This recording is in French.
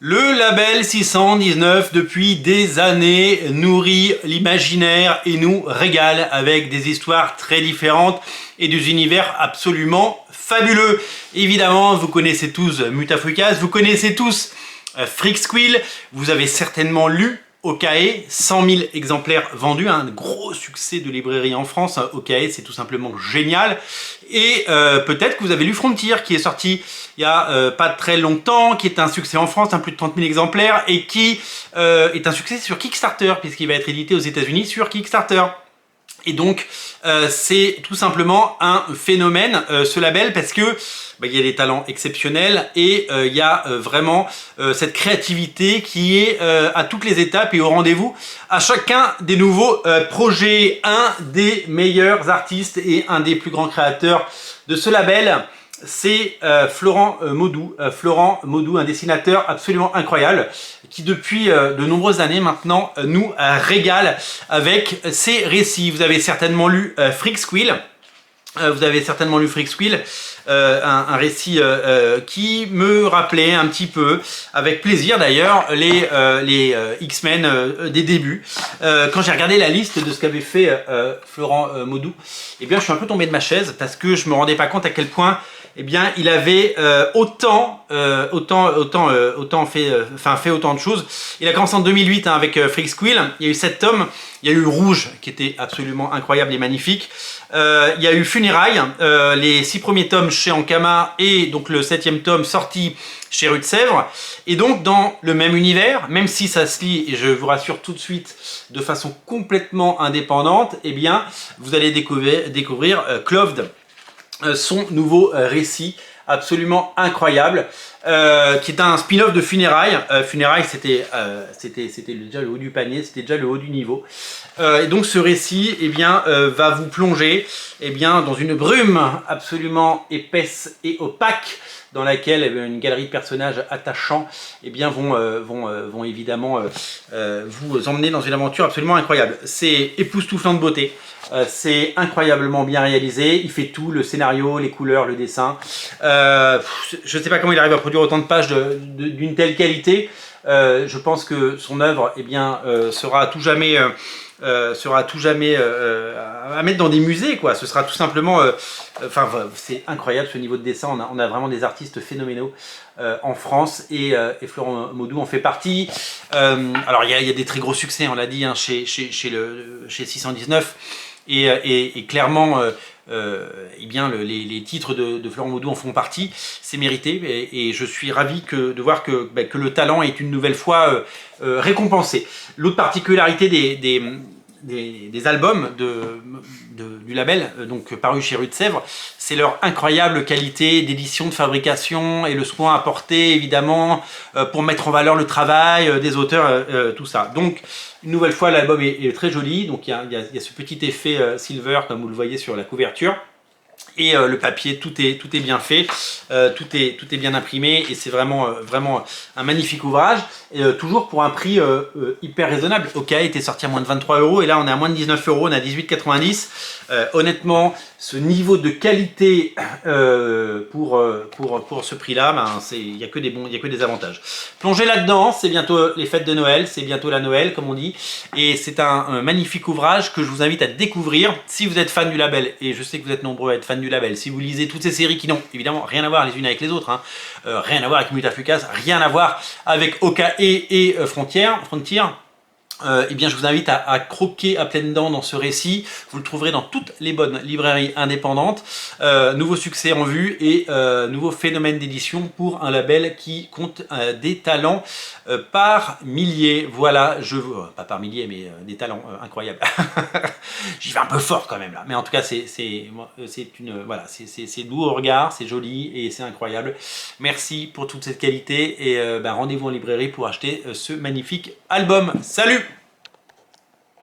Le label 619 depuis des années nourrit l'imaginaire et nous régale avec des histoires très différentes et des univers absolument fabuleux. Évidemment, vous connaissez tous Mutafrukas, vous connaissez tous Freak Squill, vous avez certainement lu Okae, 100 000 exemplaires vendus, un gros succès de librairie en France. Okae, c'est tout simplement génial. Et peut-être que vous avez lu Frontier, qui est sorti il y a pas très longtemps, qui est un succès en France, plus de 30 000 exemplaires, et qui est un succès sur Kickstarter, puisqu'il va être édité aux États-Unis sur Kickstarter. Et donc, c'est tout simplement un phénomène, ce label, parce que il y a des talents exceptionnels et il y a vraiment cette créativité qui est à toutes les étapes et au rendez-vous à chacun des nouveaux projets. Un des meilleurs artistes et un des plus grands créateurs de ce label, c'est Florent Maudoux. Florent Maudoux, un dessinateur absolument incroyable qui depuis de nombreuses années maintenant nous régale avec ses récits. Vous avez certainement lu Freak Squill. Un récit qui me rappelait un petit peu, avec plaisir d'ailleurs, les X-Men des débuts. Quand j'ai regardé la liste de ce qu'avait fait Florent Maudoux, eh bien je suis un peu tombé de ma chaise parce que je me rendais pas compte à quel point eh bien il avait fait autant de choses. Il a commencé en 2008 avec Freak Squill. Il y a eu 7 tomes. Il y a eu Rouge qui était absolument incroyable et magnifique. Il y a eu Funérailles, les 6 premiers tomes chez Ankama et donc le 7e tome sorti chez Rue de Sèvres. Et donc dans le même univers, même si ça se lit, et je vous rassure tout de suite, de façon complètement indépendante, eh bien vous allez découvrir Cloved, son nouveau récit absolument incroyable, qui est un spin-off de Funérailles. Funérailles, c'était déjà le haut du panier, c'était déjà le haut du niveau. Et donc ce récit eh bien, va vous plonger eh bien, dans une brume absolument épaisse et opaque, dans laquelle une galerie de personnages attachants eh bien, vont évidemment vous emmener dans une aventure absolument incroyable. C'est époustouflant de beauté, c'est incroyablement bien réalisé, il fait tout, le scénario, les couleurs, le dessin. Je ne sais pas comment il arrive à produire autant de pages d'une telle qualité. Je pense que son œuvre eh bien, sera à tout jamais... à mettre dans des musées, quoi. Ce sera tout simplement c'est incroyable ce niveau de dessin. On a vraiment des artistes phénoménaux en France et Florent Maudoux en fait partie. Alors il y a des très gros succès, on l'a dit, hein, chez 619 et clairement eh bien, les titres de Florent Maudoux en font partie. C'est mérité et je suis ravi de voir que le talent est une nouvelle fois récompensé. L'autre particularité des albums du label, donc paru chez Rue de Sèvres, c'est leur incroyable qualité d'édition, de fabrication et le soin apporté évidemment pour mettre en valeur le travail des auteurs, tout ça. Donc une nouvelle fois l'album est très joli, donc il y a ce petit effet silver comme vous le voyez sur la couverture. Et le papier, tout est bien fait, tout est bien imprimé et c'est vraiment un magnifique ouvrage. Et, toujours pour un prix hyper raisonnable. Okae était sorti à moins de 23 € et là on est à moins de 19 €, on est à 18,90 €. Honnêtement, ce niveau de qualité pour ce prix-là, il n'y a que des bons, il y a que des avantages. Plongez là-dedans, c'est bientôt les fêtes de Noël, c'est bientôt la Noël comme on dit. Et c'est un magnifique ouvrage que je vous invite à découvrir si vous êtes fan du label. Et je sais que vous êtes nombreux à être fans du label. Si vous lisez toutes ces séries qui n'ont évidemment rien à voir les unes avec les autres, hein, rien à voir avec Mutafrukas, rien à voir avec Okae et Frontier, eh bien je vous invite à croquer à pleines dents dans ce récit. Vous le trouverez dans toutes les bonnes librairies indépendantes. Nouveau succès en vue et nouveau phénomène d'édition pour un label qui compte des talents par milliers. Voilà, pas par milliers, mais des talents incroyables. J'y vais un peu fort quand même là, mais en tout cas c'est doux au regard, c'est joli et c'est incroyable. Merci pour toute cette qualité et rendez-vous en librairie pour acheter ce magnifique album. Salut!